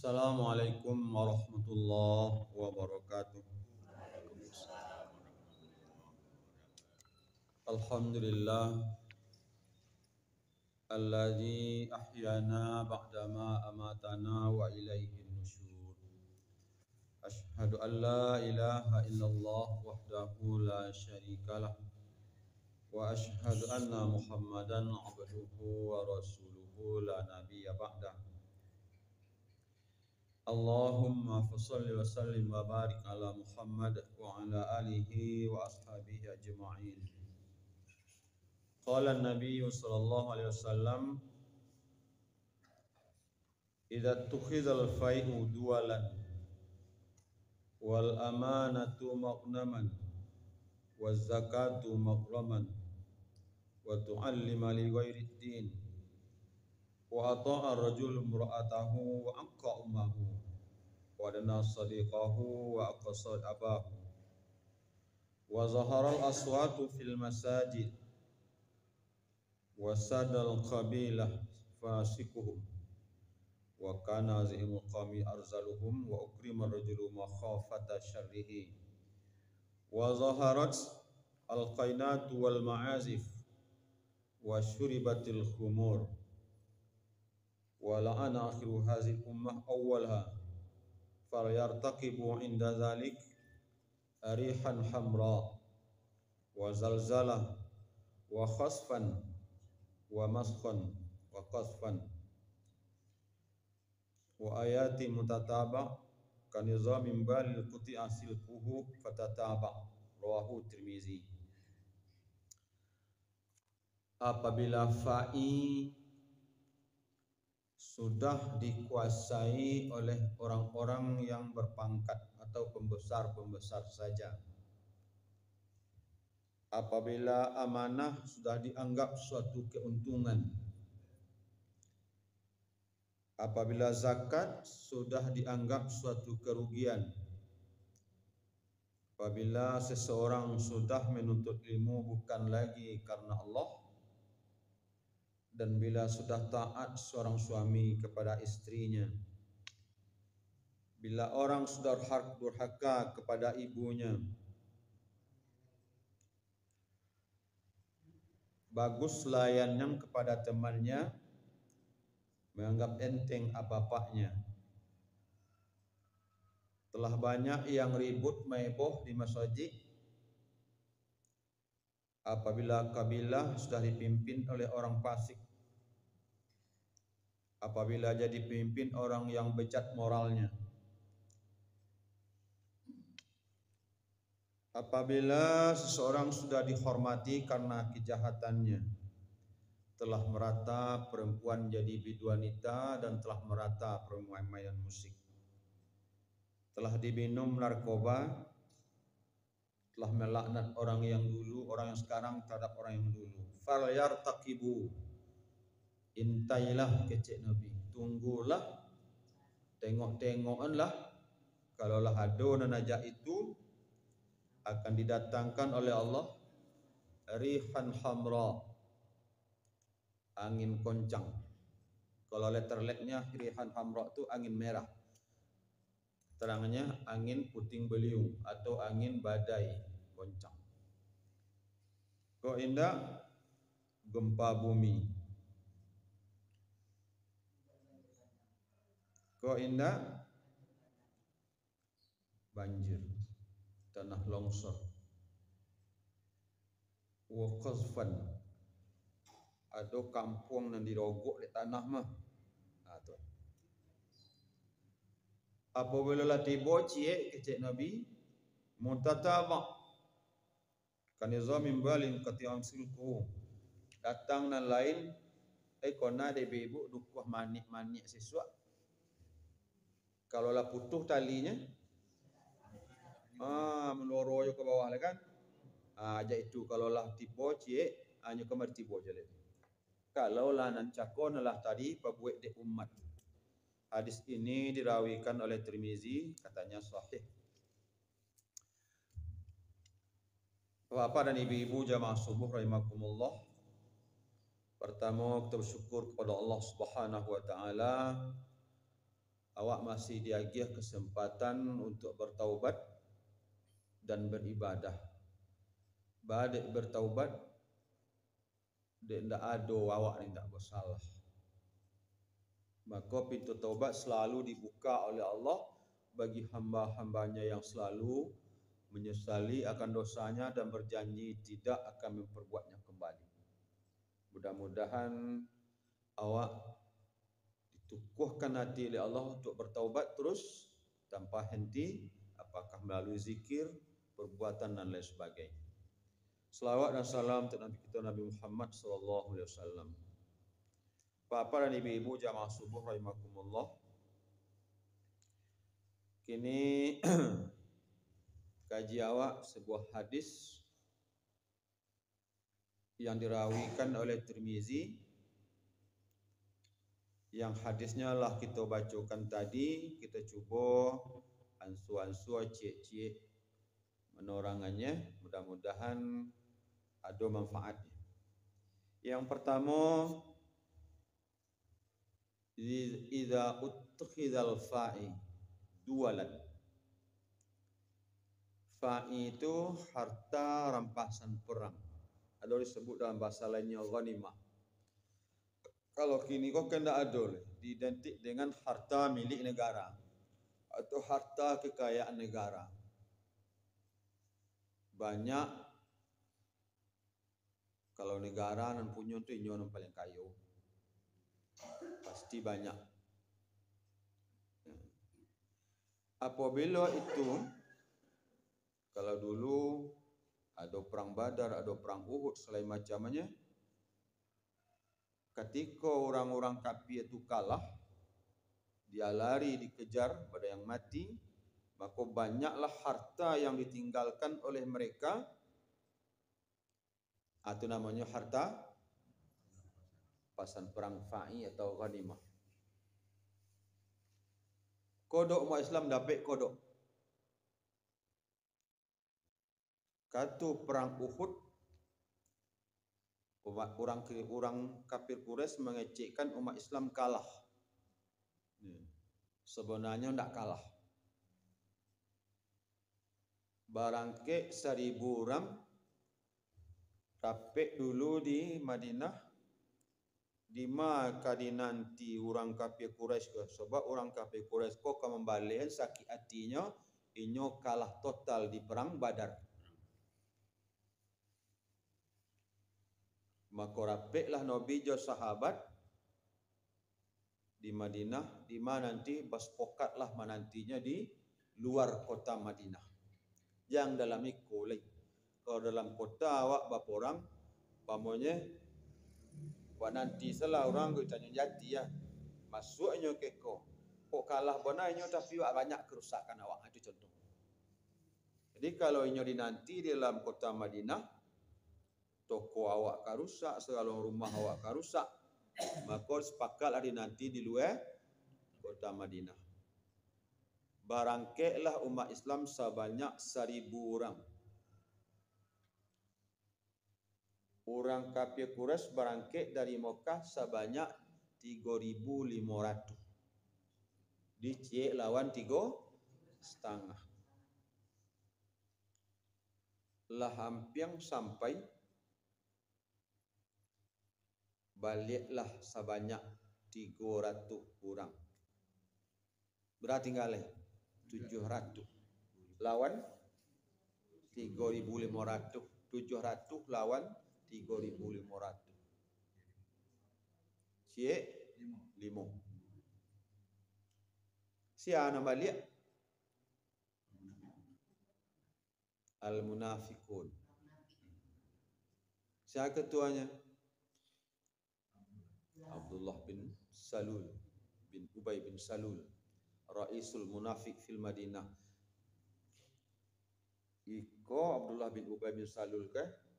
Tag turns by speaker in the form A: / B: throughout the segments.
A: Assalamualaikum warahmatullahi wabarakatuh. Alhamdulillah alladzi ahyana ba'dama amatana wa ilaihin nusyur. Ashhadu an la ilaha illallah wahdahu la syarikalah wa ashhadu anna Muhammadan abduhu wa rasuluhu la nabiyya ba'dah. Allahumma fassalli wa sallim wa barik ala Muhammad wa ala alihi wa ashabihi ajma'in. Qala an-nabiy sallallahu alaihi wasallam idza tukhizal fai'u duwalan wal amanatu maghnaman waz zakatu maghraman wa tu'allima li ghairi din wa ata'a ar-rajulu imra'atahu wa aqqa ummahu wa dana sadiqahu wa aqsad abahu wa zahara al-aswatu fil masajid wa sadal qabilah fasikuhum wa kana zimul qami arzaluhum wa ukrima rajulu makhafata syarrihi wa zaharat al-qainatu wal ma'azif wa syuribatil khumur wa la'ana akhiru hazil ummah awwalha falyartaqibu inda zalik rihan hamra wa zalzalah wa khasfan wa maskhan wa qasfan wa ayati mutataba kanizamin balil kuti asilkuhu fatataba rawahu Tirmizi. Apabila fa'i sudah dikuasai oleh orang-orang yang berpangkat atau pembesar-pembesar saja, apabila amanah sudah dianggap suatu keuntungan, apabila zakat sudah dianggap suatu kerugian, apabila seseorang sudah menuntut ilmu bukan lagi karena Allah, dan bila sudah taat seorang suami kepada istrinya, bila orang sudah durhaka kepada ibunya, bagus layanan kepada temannya, menganggap enteng apa-apanya. Telah banyak yang ribut maiboh di masjid apabila kabilah sudah dipimpin oleh orang fasik, apabila jadi pimpin orang yang bejat moralnya, apabila seseorang sudah dihormati karena kejahatannya, telah merata perempuan jadi biduanita dan telah merata permainan musik, telah diminum narkoba, telah melaknat orang yang dulu, orang yang sekarang terhadap orang yang dulu. Falyartaqibu, intailah kecik Nabi, tunggulah, tengok-tengokanlah, kalaulah ada nanajak itu akan didatangkan oleh Allah rihan hamra, angin koncang. Kalau letterletnya rihan hamra itu angin merah, terangnya angin puting beliung atau angin badai goncang. Kok indah gempa bumi, kok indah banjir, tanah longsor, wa qazfan, ada kampung yang dirogok di tanah mah. Apabila lah tiba cie kecik Nabi mutataba kanizamin balin kati'am silku, datang nan lain kona de bebu dukuh manik-manik siswa, kalau lah putuh talinya meloro ke bawah lah kan, aja itu kalau lah tiba cie hanya kemar tiba je. Kalau lah nan cakon lah tadi pabuek de umat. Hadis ini dirawikan oleh Tirmizi, katanya sahih. Bapak dan ibu-ibu jamaah subuh rahimakumullah. Pertama kita bersyukur kepada Allah Subhanahu wa taala awak masih diagih kesempatan untuk bertaubat dan beribadah. Badik bertaubat, dia ndak ado awak ni ndak bersalah. Maka pintu taubat selalu dibuka oleh Allah bagi hamba-hambanya yang selalu menyesali akan dosanya dan berjanji tidak akan memperbuatnya kembali. Mudah-mudahan awak ditukuhkan hati oleh Allah untuk bertaubat terus tanpa henti, apakah melalui zikir, perbuatan dan lain sebagainya. Selawat dan salam untuk Nabi kita Nabi Muhammad sallallahu alaihi wasallam. Bapak dan ibu-ibu jamaah subuh rahimakumullah. Kini kaji awak sebuah hadis yang dirawikan oleh Tirmizi, yang hadisnya lah kita bacakan tadi. Kita cuba ansu-ansu cik-cik menorangannya, mudah-mudahan ada manfaatnya. Yang pertama, idza utkhidal fa'i dualan. Fa'i itu harta rampasan perang. Ada disebut dalam bahasa lainnya ghanimah. Kalau kini kok kena ada identik dengan harta milik negara atau harta kekayaan negara. Banyak kalau negara nan punya tu inyo yang paling kaya. Pasti banyak. Apabila itu, kalau dulu ada perang Badar, ada perang Uhud, selain macamnya, ketika orang-orang kafir itu kalah, dia lari dikejar pada yang mati, maka banyaklah harta yang ditinggalkan oleh mereka. Itu namanya harta pasan perang fa'i atau ghanimah. Kodok umat Islam dapat kodok. Katu perang Uhud, orang kafir Quraisy mengecekkan umat Islam kalah. Sebenarnya tidak kalah. Barangke 1000 orang dapat dulu di Madinah. Di mana nanti orang kafir Quraisy ke? Sebab orang kafir Quraisy kok kembali sakit hatinya, inyo kalah total di perang Badar. Maka rapeklah Nabi jo sahabat di Madinah, di mana nanti bersekatlah menantinya di luar kota Madinah. Yang dalam ikulai. Kalau dalam kota awak berapa orang, pamonya buat nanti salah orang kita jati ya. Masuknya keko. Kok kalah bonanya tapi banyak kerusakan awak. Itu contoh. Jadi kalau inyo dinanti di dalam kota Madinah, toko awak karusak, segala rumah awak karusak, maka sepakatlah dinanti di luar kota Madinah. Barangkelah umat Islam sebanyak 1000 orang. Orang kafir Quraisy berangkat dari Mekah sebanyak 3.500. Dicek lawan 3,5. Lah hampir sampai baliklah sebanyak 300 orang. Berarti tinggal 700 lawan 3.500. 700 lawan 3.500. Cik 5. Siapa nama balik? Al-Munafiqun. Siapa ketuanya? Abdullah bin Salul bin Ubay bin Salul, Raisul Munafiq fil Madinah. Iko Abdullah bin Ubay bin Salul ke?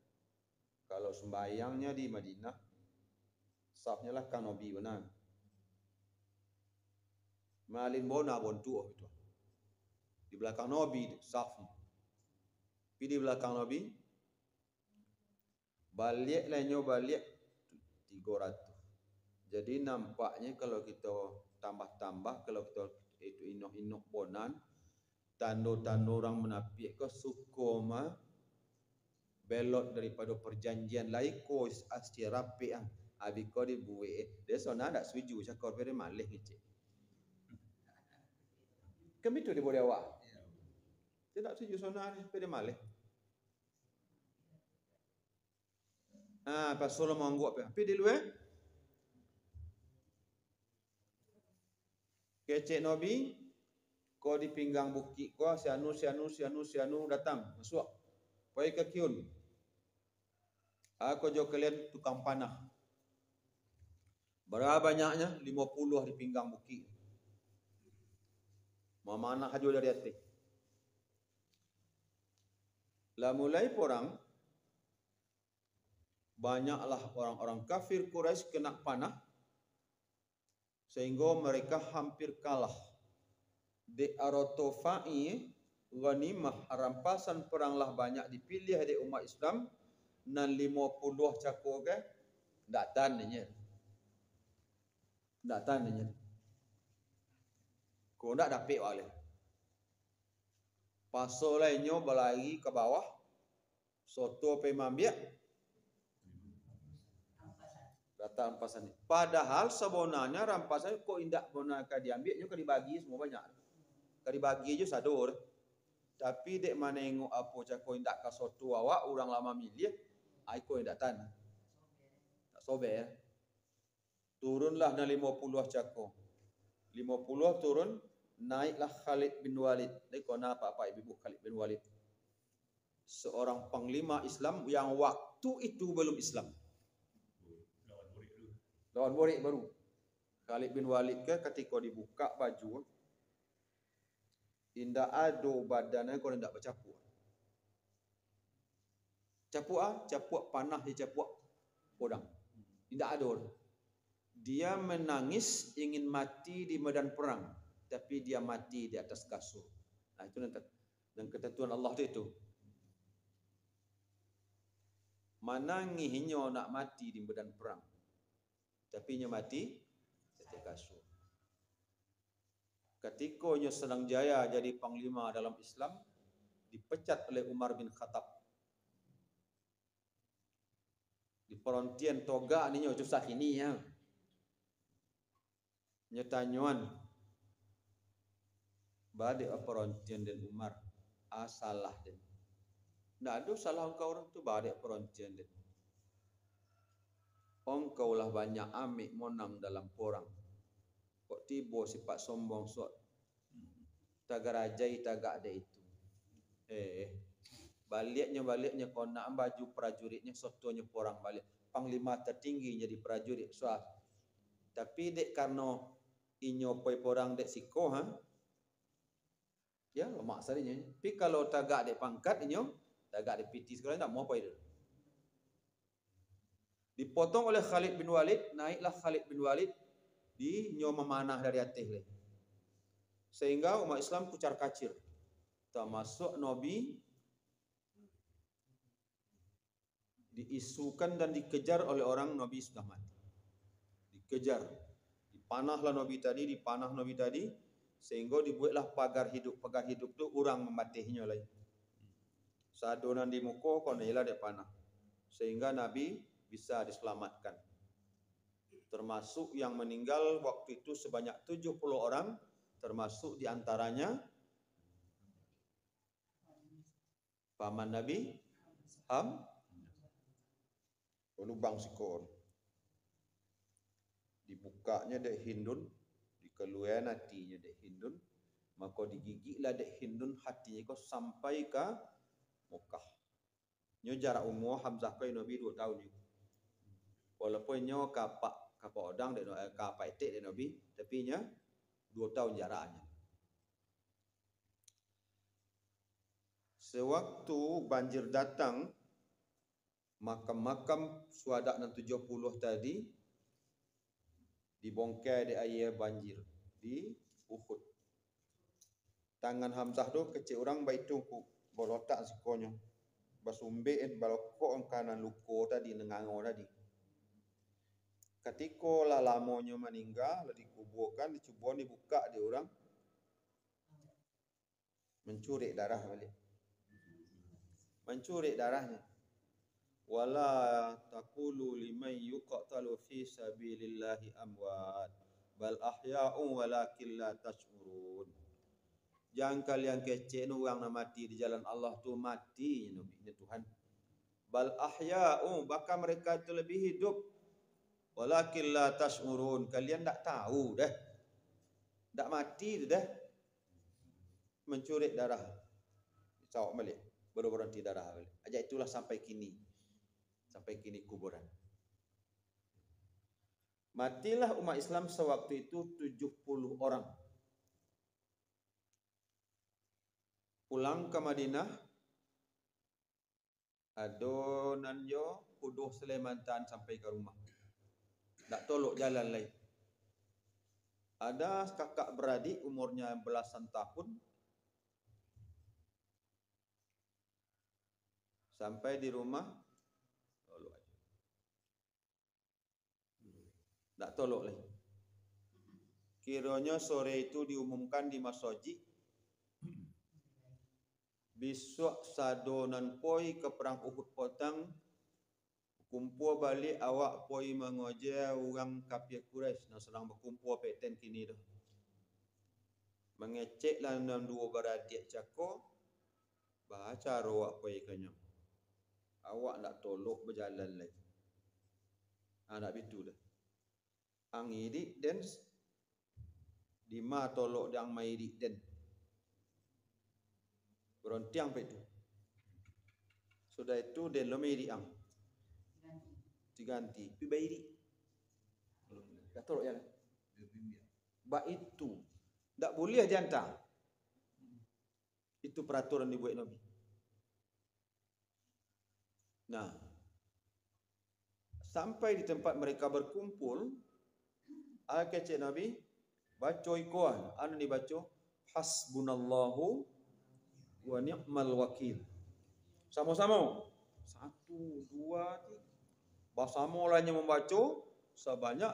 A: Kalau sembayangnya di Madinah, safnya lah kan Nabi benar. Malin bona bontu itu. Di belakang Nabi safnya. Tapi di belakang Nabi balik lainnya balik 300. Jadi nampaknya kalau kita tambah-tambah, kalau kita itu inok-inok bonan, tanda-tanda orang menapik ke suku mah belot daripada perjanjian lain ko asti rapi ah. Abi ko dibuat. Dia sona tak setuju cakap pada malih ngecek. Kami tu dia boleh awak. Dia tak setuju sona ni pada malih. Pasal mau anggap apa? Tapi di luar kecek Nabi kau di pinggang bukit kau sianu datang masuk. Kau ke kiun. Aku jo kalian tukang panah. Berapa banyaknya? 50 di pinggang bukit. Mau mana haju dari atas. Lah mulai porang banyaklah orang-orang kafir Quraisy kena panah sehingga mereka hampir kalah. Di Arotofai ghanimah rampasan peranglah banyak dipilih di umat Islam nan 50 cakor ke datang nya. Datang nya. Ko ndak dapat oleh. Pasal lainnya berlari ke bawah. Soto pe mambiak datang rampasan ni. Padahal sebenarnya rampasan kok indak bona ka diambil nyo ka dibagi semua banyak. Ka dibagi je sador. Tapi dek manengok apa cako indak ka soto awak orang lama milih, ai ko indak tan. Tak sober. Turunlah na 50 cako. 50 turun, naiklah Khalid bin Walid. Dek kona apa-apa ibu Khalid bin Walid. Seorang panglima Islam yang waktu itu belum Islam. Lawan murid baru. Khalid bin Walid ke ketika dibuka baju indak ado badannya kau indak bercapuk. Capuk panah di capuk podang. Indak ado. Dia menangis ingin mati di medan perang, tapi dia mati di atas kasur. Nah itu dan ketentuan Allah itu. Manangihinyo nak mati di medan perang. Tapi nya mati di kasur. Ketika nya senang jaya jadi panglima dalam Islam, dipecat oleh Umar bin Khattab. Di perontian toga ni nya susah ini ya. Nya tanyuan. Bade perontian dan Umar salah den. Ndak ada salah engkau orang tu bade perontian den. Engkau lah banyak amik monang dalam porang. Kok tiba sifat sombong sok. Tagarajai tagak ada itu. Baliknya kau nak baju prajuritnya sotonya porang balik. Panglima tertinggi jadi prajurit soal. Tapi dek karena inyo poi porang dek siko ya lemak sarinya. Tapi kalau tagak dek pangkat inyo tagak dek piti sekolah tak mau apa itu. Dipotong oleh Khalid bin Walid, naiklah Khalid bin Walid di nyo memanah dari atas le. Sehingga umat Islam kucar kacir. Termasuk Nabi diisukan dan dikejar oleh orang Nabi sudah mati. Dikejar. Dipanah Nabi tadi sehingga dibuatlah pagar hidup. Pagar hidup tu orang mematihnya lagi. Sadonan di muka konelah dia panah. Sehingga Nabi bisa diselamatkan. Termasuk yang meninggal waktu itu sebanyak 70 orang, termasuk diantaranya paman Nabi lubang sikon. Dibukanya dek Hindun, dikeluaran hatinya dek Hindun, maka digigitlah dek Hindun hatinya kau sampai ke Mekah. Nyo jarak umur Hamzah kai Nabi 2 tahun ni. Walaupun nyo kapak odang dek kapak etek dek Nabi, tapi nya 2 tahun jaraknya. Sewaktu banjir datang, makam-makam suhadak 70 tadi dibongkar di air banjir di Uhud. Tangan Hamzah tu kecil orang baitung ku bolotak sikonyo. Basumbe balokok kanan luko tadi nengango tadi. Ketika lah lamonyo meninggal, lah dikuburkan, dicuba dibuka dia orang mencuri darah balik. Mencuri darahnya. Wala taqulu liman yuqtalu fi sabilillahi amwat bal ahya'un walakin la tash'urun. Jangan kalian kecek orang nak mati di jalan Allah tu mati ni Tuhan. Bal ahya'un, bahkan mereka itu lebih hidup. Walakin la tash'urun, kalian tak tahu dah. Tak mati dah. Mencuri darah. Cawak balik, baru berhenti darah balik. Ajak itulah sampai kini. Sampai kini kuburan. Matilah umat Islam sewaktu itu 70 orang. Pulang ke Madinah, adonan yo kuduh Selemantan sampai ke rumah. Tak tolok jalan lain. Ada kakak beradik umurnya belasan tahun. Sampai di rumah tolok aja. Tak tolok lagi. Kiranya sore itu diumumkan di masjid. Besok sadonan poi ke perang Uhud potang. Kumpul balik awak poi mengoje orang kafir Quraisy yang sedang berkumpul peten kini dah. Mengecek lah dalam dua beradik cako. Baca awak poi kenyang. Awak nak tolok berjalan lagi. Nak bitu dah. Ang idik dan di ma tolok dang mai idik dan. Berontiang pe tu. Sudah itu dan lo mai idik ang. Diganti pi bayi dah tolok jalan. Ba itu tak boleh dihantar. Itu peraturan dibuat Nabi. Nah, sampai di tempat mereka berkumpul, al-kecik Nabi baca ikoan. Anu dibaca hasbunallahu wa ni'mal wakil. Sama-sama. 1, 2, 3. Bersama lainnya membaca sebanyak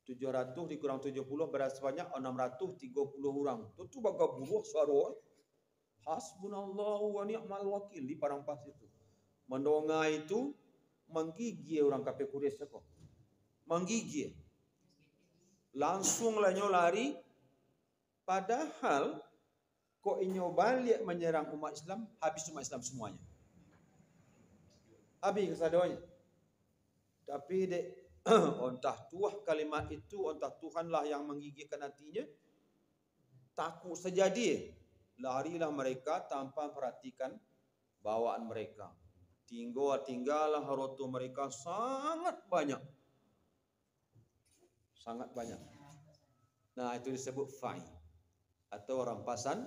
A: 700 dikurang 70 berasa sebanyak 630 orang. Itu bagai buruh suara. Hasbunallahu wa ni'mal wakil di padang pasir itu. Mendonga itu menggigil orang kafir Quraisy kok. Menggigil. Langsung lainnya lari. Padahal kok inyo balik menyerang umat Islam, habis umat Islam semuanya. Habis kesadonya. Tapi dek entah tuah kalimat itu, entah Tuhanlah yang menggigilkan hatinya. Takut sejadi. Larilah mereka tanpa perhatikan bawaan mereka. Tinggallah harta mereka sangat banyak. Sangat banyak. Nah, itu disebut fai atau rampasan.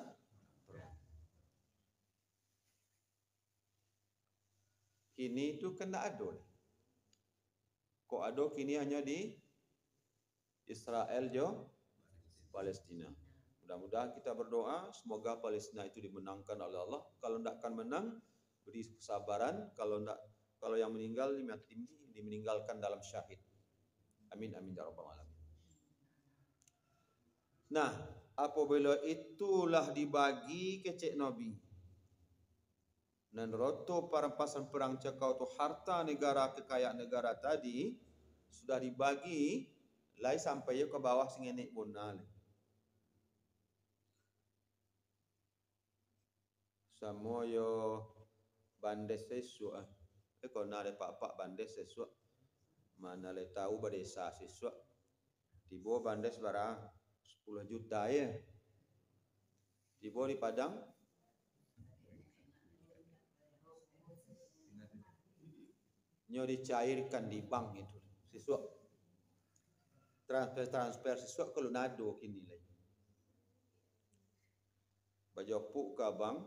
A: Kini itu kan tak ada. Kok ada kini hanya di Israel jo Palestina. Mudah-mudahan kita berdoa semoga Palestina itu dimenangkan oleh Allah. Kalau tidak akan menang, beri kesabaran. Kalau yang meninggal dimeninggalkan dalam syahid. Amin amin ya rabbal alamin. Nah, apabila itulah dibagi kecek Nabi. Dan roto perampasan perang cekau tu harta negara, kekayaan negara tadi sudah dibagi lai sampai ke bawah singenek bonal. Samoyo bandes sesua. Kau nak pak bandes sesua. Mana le tahu berdesa sesua. Tibo bandes barang 10 juta ya. Tibo di Padang nyo dicairkan di bank itu. Siswa transfer siswa kalau nado kini lagi. Bajopuk ke bank.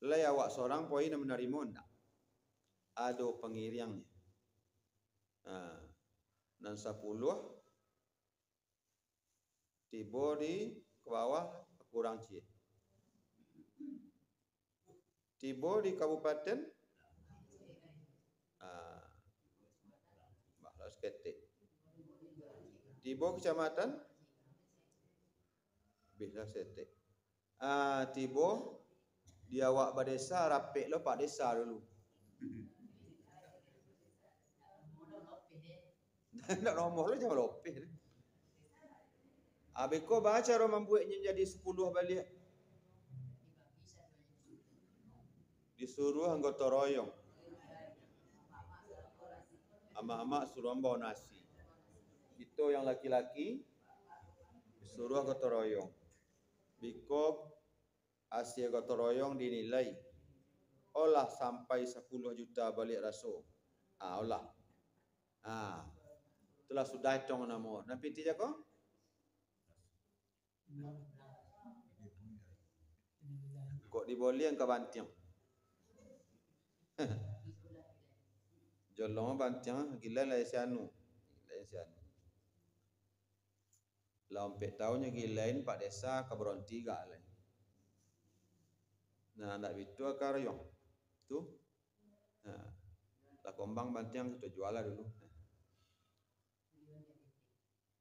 A: Lai awak seorang poin menerima ndak? Ada pengiriangnya. Dan 10 tiba di ke bawah kurang cie. Tiba di kabupaten Ketik. Tibo kecamatan bisa setik. Tibo dia awak badesa rapik lo pak desa dulu. Nak nombor lo jangan lopeh. Abeko baca ro membuatnya jadi 10 balik. Disuruh anggota royong. Ama-ama suruh bawa nasi. Itu yang laki-laki disuruh anggota royong. Biko Asia anggota royong dinilai olah sampai 10 juta balik raso. Olah. Itulah sudah hitung nama. Nampi ti jako? Kok diboleh ke bantiang. Jolong bantiang gila lah sianu. Lampet tahunnya gilain Pak Desa ke Beronti gak lain. Nah, ndak bitu akarayong. Tu. Nah, lah kombang bantiang kita jual lah dulu.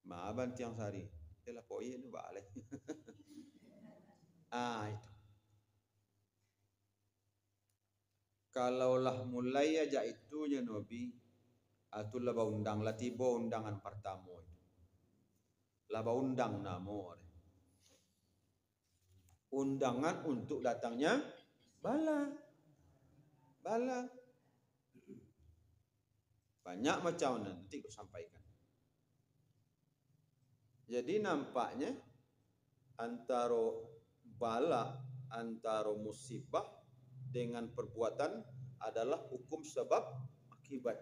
A: Bantiang sehari. Lah poi itu balik. Itu. Kalaulah mulai aja itunya Nabi, atulah undang lah tiba undangan pertama itu. Laba undang namo. Undangan untuk datangnya bala. Banyak macam nanti aku sampaikan. Jadi nampaknya antara bala, antara musibah dengan perbuatan adalah hukum sebab akibat.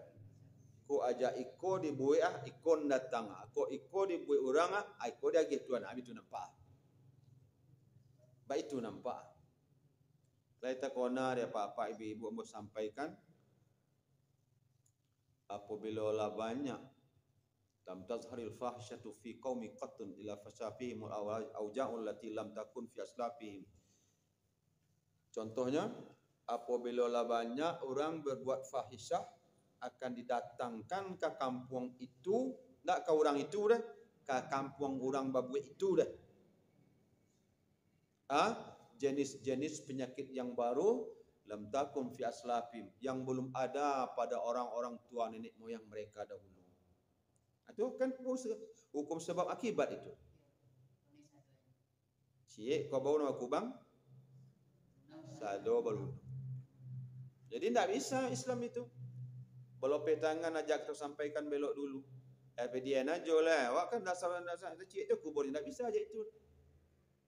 A: Ko aja iko dibuai ikon datang. Ko iko dibuai orang iko dia gituan. Itu nampak. Baik itu nampak. Laita kona dia apa ibu-ibu mau sampaikan. Apabila lah banyak lam tazharil fahsyatu fi qaumi qattun ila fasafihim auja'ul lati lam takun fi aslafihim. Contohnya apabila lah banyak orang berbuat fahisyah akan didatangkan ke kampung itu, tak ke orang itu dah, ke kampung orang babuik itu dah. Jenis-jenis penyakit yang baru lam takum fi aslafim, yang belum ada pada orang-orang tua nenek moyang mereka dahulu. Itu kan hukum sebab akibat itu. Cik kau bau nama kubang sado baru. Jadi tidak bisa Islam itu. Belope tangan ajak tersampaikan belok dulu. Dia aja lah. Awak kan dasar cik itu kubur. Tidak bisa aja itu.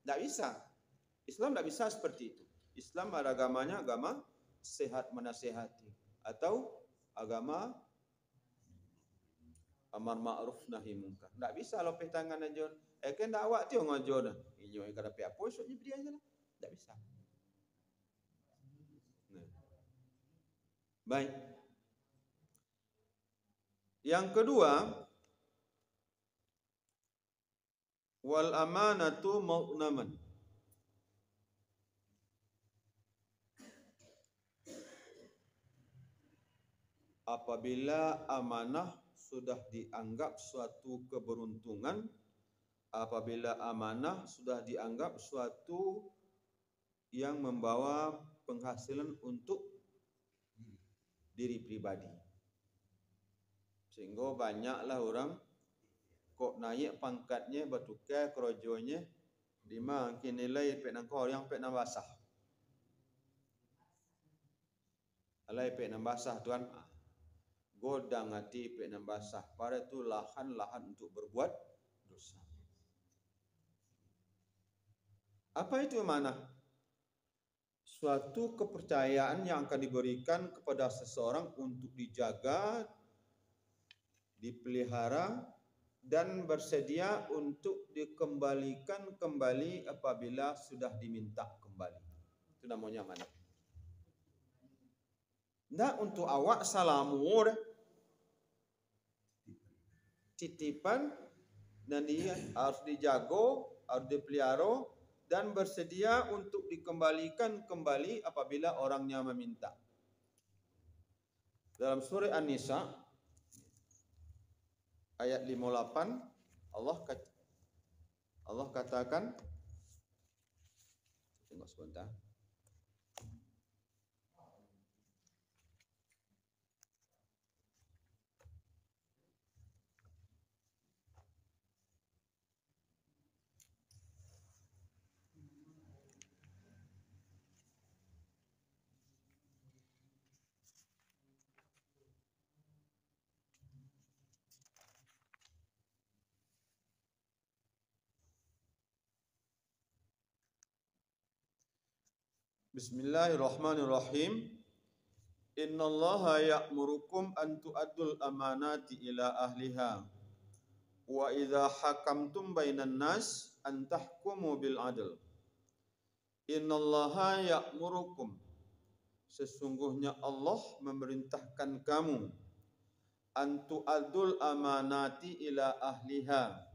A: Tidak bisa. Islam tidak bisa seperti itu. Islam ada agamanya agama sehat menasihati atau agama amar ma'ruf nahi munkar. Tak bisa lopeh tangan aja. Kan dak awak tu ngajo dah. Inyo kada pe apa esoknya beri aja lah. Tak bisa. Nah. Baik. Yang kedua, wal amanatu mau'naman. Apabila amanah sudah dianggap suatu keberuntungan, apabila amanah sudah dianggap suatu yang membawa penghasilan untuk diri pribadi. Sehingga banyaklah orang kok naik pangkatnya bertukar kerojonya lima nilai pek nang kau yang pek nang basah. Alai pek nang basah tuan. Godang hati pek nang basah. Pada itu lahan-lahan untuk berbuat dosa. Apa itu mana? Suatu kepercayaan yang akan diberikan kepada seseorang untuk dijaga, dipelihara dan bersedia untuk dikembalikan kembali apabila sudah diminta kembali. Itu namanya amanah. Tidak untuk awak salamur, titipan, dan dia harus dijaga, harus dipelihara dan bersedia untuk dikembalikan kembali apabila orangnya meminta. Dalam surah An-Nisa ayat 58 Allah katakan, tengok sebentar. Bismillahirrahmanirrahim. Innallaha ya'murukum an tu'addul amanati ila ahliha wa idza hakamtum bainan nas an tahkumu bil adl. Innallaha ya'murukum, sesungguhnya Allah memerintahkan kamu, an tu'addul amanati ila ahliha,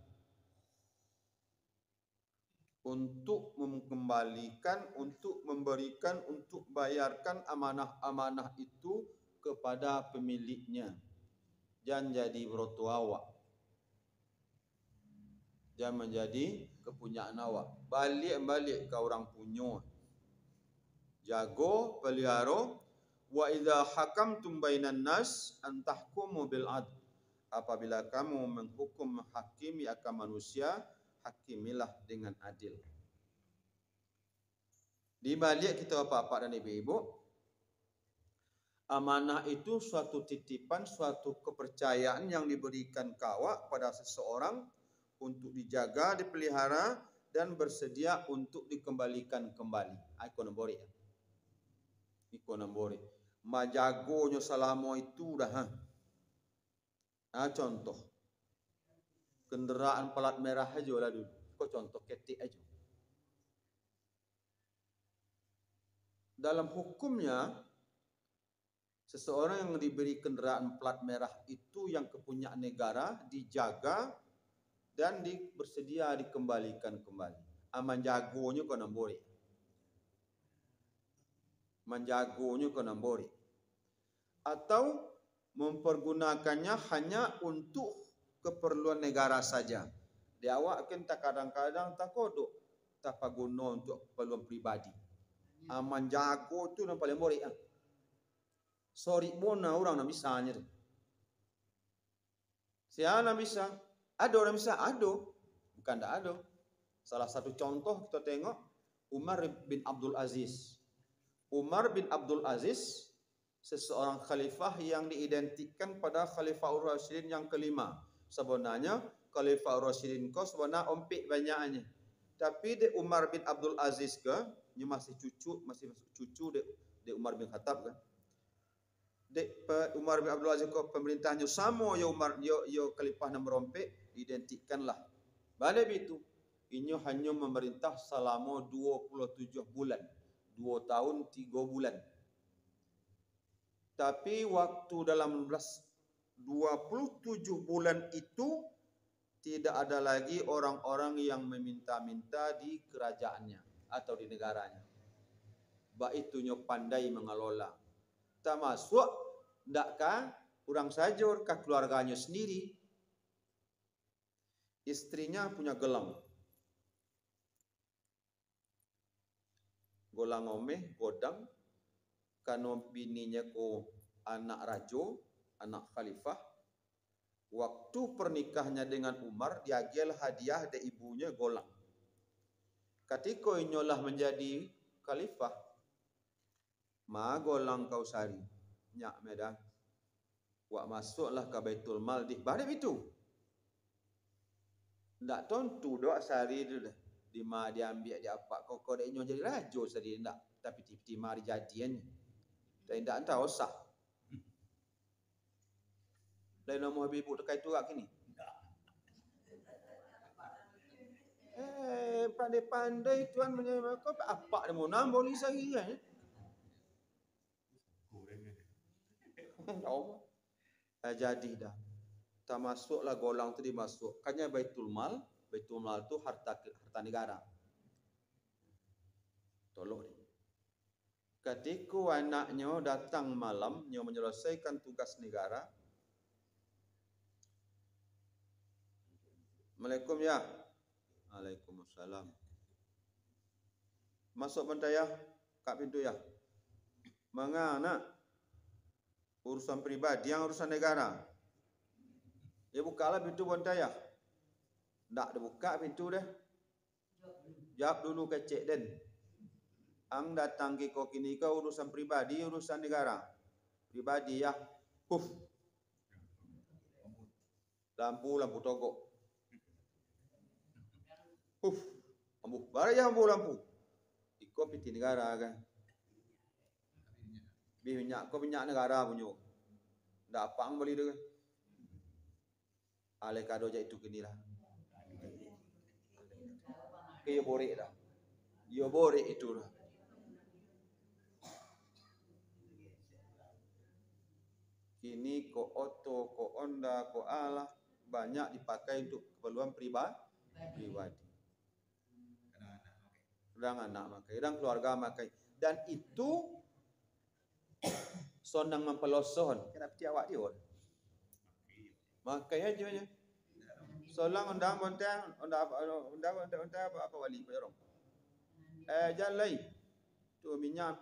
A: untuk mengembalikan, untuk memberikan, untuk bayarkan amanah-amanah itu kepada pemiliknya. Jangan jadi beroto awak, jangan menjadi kepunyaan awak. Balik ke orang punya. Jago, pelihara. Wa idza hakamtum bainan nas an tahkumu bil adl. Apabila kamu menghukum, menghakimi akan manusia, hakimilah dengan adil. Di balik kita bapak dan ibu-ibu, amanah itu suatu titipan, suatu kepercayaan yang diberikan kawak pada seseorang untuk dijaga, dipelihara dan bersedia untuk dikembalikan kembali. Iko nombori. Iko nombori. Majagonyo selama itu dah. Contoh. Kenderaan pelat merah aja lah dulu. Kau contoh ketik aja. Dalam hukumnya, seseorang yang diberi kenderaan plat merah itu yang kepunyaan negara dijaga dan bersedia dikembalikan kembali. Manjagonya kau nambori. Manjagonya kau nambori. Atau mempergunakannya hanya untuk keperluan negara saja. Di awak kan tak kadang-kadang tak kodok, tak guna untuk keperluan pribadi. Manjago tu yang paling borik. Sorry bona orang nak bisanya tu. Siapa bisa? Ada orang bisa? Ada. Bukan tak ada. Salah satu contoh kita tengok Umar bin Abdul Aziz. Umar bin Abdul Aziz seseorang khalifah yang diidentikan pada Khalifah Ar-Rasyidin yang kelima. Sebenarnya Khalifah Ar-Rasyidin ko sebenarnya ompik banyaknya. Tapi de Umar bin Abdul Aziz ke, dia masih cucu de Umar bin Khattab kan. Umar bin Abdul Aziz ko pemerintahnya sama ya Umar yo khalifah nombor ompik diidentikanlah. Balik itu ini hanya memerintah selama 27 bulan. 2 tahun 3 bulan. Tapi waktu dalam 27 bulan itu tidak ada lagi orang-orang yang meminta-minta di kerajaannya atau di negaranya. Baitunya pandai mengelola. Termasuk ndakkah orang saja ke keluarganya sendiri. Istrinya punya gelang. Golang omeh, godang. Kano bininya ko anak rajo, anak khalifah. Waktu pernikahannya dengan Umar, diagel hadiah dari ibunya golang. Ketika inyolah menjadi khalifah, ma golang kau sari. Nyak medah. Wak masuklah ke Baitul Mal di balik itu. Ndak tentu doa sari itu dah. Di ma diambil dia apa kau dek inyo jadi rajo sari ndak. Tapi tipe mari jadian. Dan ndak tahu sah. Lain nama ibu terkait tu kini. Pandai-pandai tuan menyebab kau apa dia mau nambah ni sehari ya. Jadi dah. Tak masuklah golang tu dimasuk. Kanya Baitul Mal. Baitul Mal tu harta negara. Tolong dia. Ketika anaknya datang malam, dia menyelesaikan tugas negara. Assalamualaikum ya. Waalaikumsalam. Masuk bentar ya, kak pintu ya. Mengana urusan pribadi yang urusan negara. Ya bukalah pintu bentar ya. Ndak dibuka pintu deh. Jawab dulu kecek den. Ang datang ke kok ini ke urusan pribadi, urusan negara. Pribadi ya. Lampu togok. Lampu. Iko piti negara kan. Minyak negara punya. Ndak apa ang beli tu. Ale kado je itu kini lah. Kaya borek dah. Yo borek itu lah. Kini ko Otto, ko Honda, ko Ala banyak dipakai untuk keperluan pribadi. Kadang anak makai, kadang keluarga makai. Dan itu sonang mempeloson. Kenapa dia awak dia? Makai aja. Solang undang apa wali peyorong. Jalan lain. Tu minyak.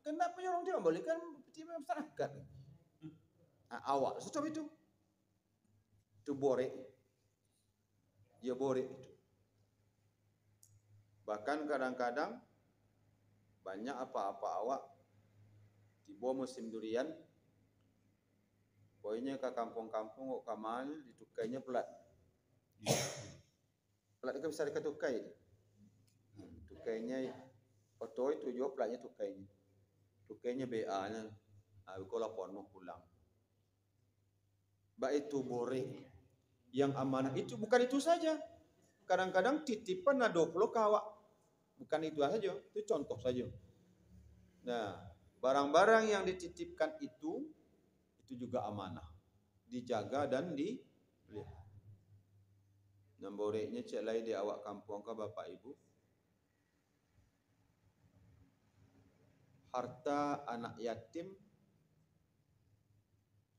A: Kenapa peyorong dia boleh kan dia masyarakat. Awak stop itu. Itu borek. Dia borek itu. Bahkan kadang-kadang banyak apa-apa awak tiba musim durian. Pokoknya ke kampung-kampung kok kamal ditukainya pelat. Pelat itu bisa diketukai. Tukainya foto itu juga pelatnya tukainya. Tukainya BA-nya. Kalau pono pulang. Baik itu borek. Yang amanah itu bukan itu saja. Kadang-kadang titipan ada 20 kawak. Bukan itu saja, itu contoh saja. Nah, barang-barang yang dititipkan itu juga amanah. Dijaga dan dipelihara. Namboreknya cek lain di awak kampung ke bapak ibu. Harta anak yatim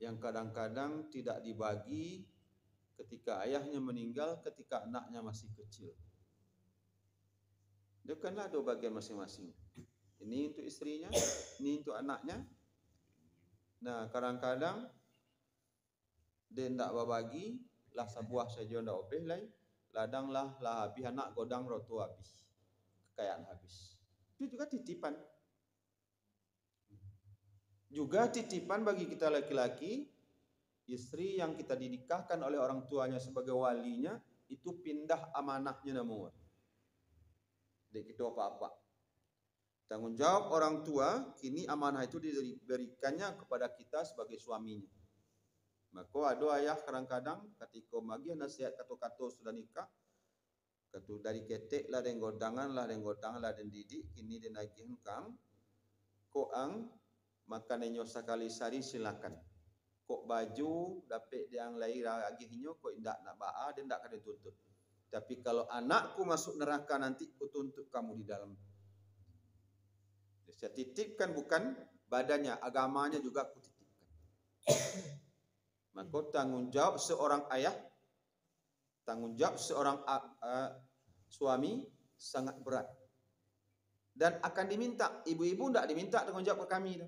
A: yang kadang-kadang tidak dibagi ketika ayahnya meninggal, ketika anaknya masih kecil. Dia kanlah ada bagian masing-masing. Ini untuk istrinya, ini untuk anaknya. Nah, kadang-kadang dia tidak berbagi, lah sebuah saja tidak obeh lain. Ladang lah habis anak godang roto habis. Kekayaan habis. Itu juga titipan. Juga titipan bagi kita laki-laki, istri yang kita dinikahkan oleh orang tuanya sebagai walinya, itu pindah amanahnya namun. Dek itu apa-apa. Tanggung jawab orang tua, kini amanah itu diberikannya kepada kita sebagai suaminya. Maka ada ayah kadang-kadang ketika bagi nasihat kata-kata sudah nikah, kata dari ketek lah dan godangan lah dan didik, kini dia nagih kang, koang makanannya sekali sehari silakan. Kok baju dapat dia yang lain agihnya, kok tidak nak baa dia tidak akan dituntut. Tapi kalau anakku masuk neraka nanti aku tuntut kamu di dalam. Saya titipkan bukan badannya, agamanya juga aku titipkan. Maka tanggung jawab seorang ayah, tanggung jawab seorang suami sangat berat. Dan akan diminta, ibu-ibu tidak diminta tanggung jawab ke kami.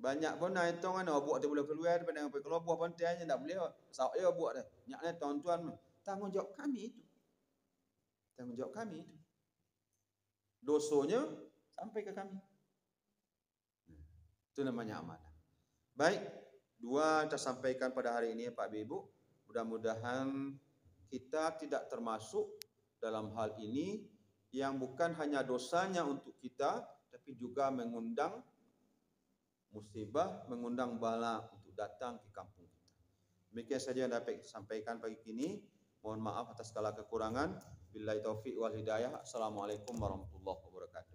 A: Banyak pun nak hitung kan buat dia boleh keluar daripada yang keluar buah pun tianya tak boleh. Sawak dia buat dah. Nyaknya tuan-tuan tanggung jawab kami itu. Tanggung jawab kami itu. Dosanya sampai ke kami. Itu namanya amanah. Baik, dua kita sampaikan pada hari ini Pak Ibu. Mudah-mudahan kita tidak termasuk dalam hal ini yang bukan hanya dosanya untuk kita tapi juga mengundang musibah, mengundang bala untuk datang ke kampung kita. Demikian saja yang dapat sampaikan pagi ini. Mohon maaf atas segala kekurangan. Billahi taufiq wal hidayah. Assalamualaikum warahmatullahi wabarakatuh.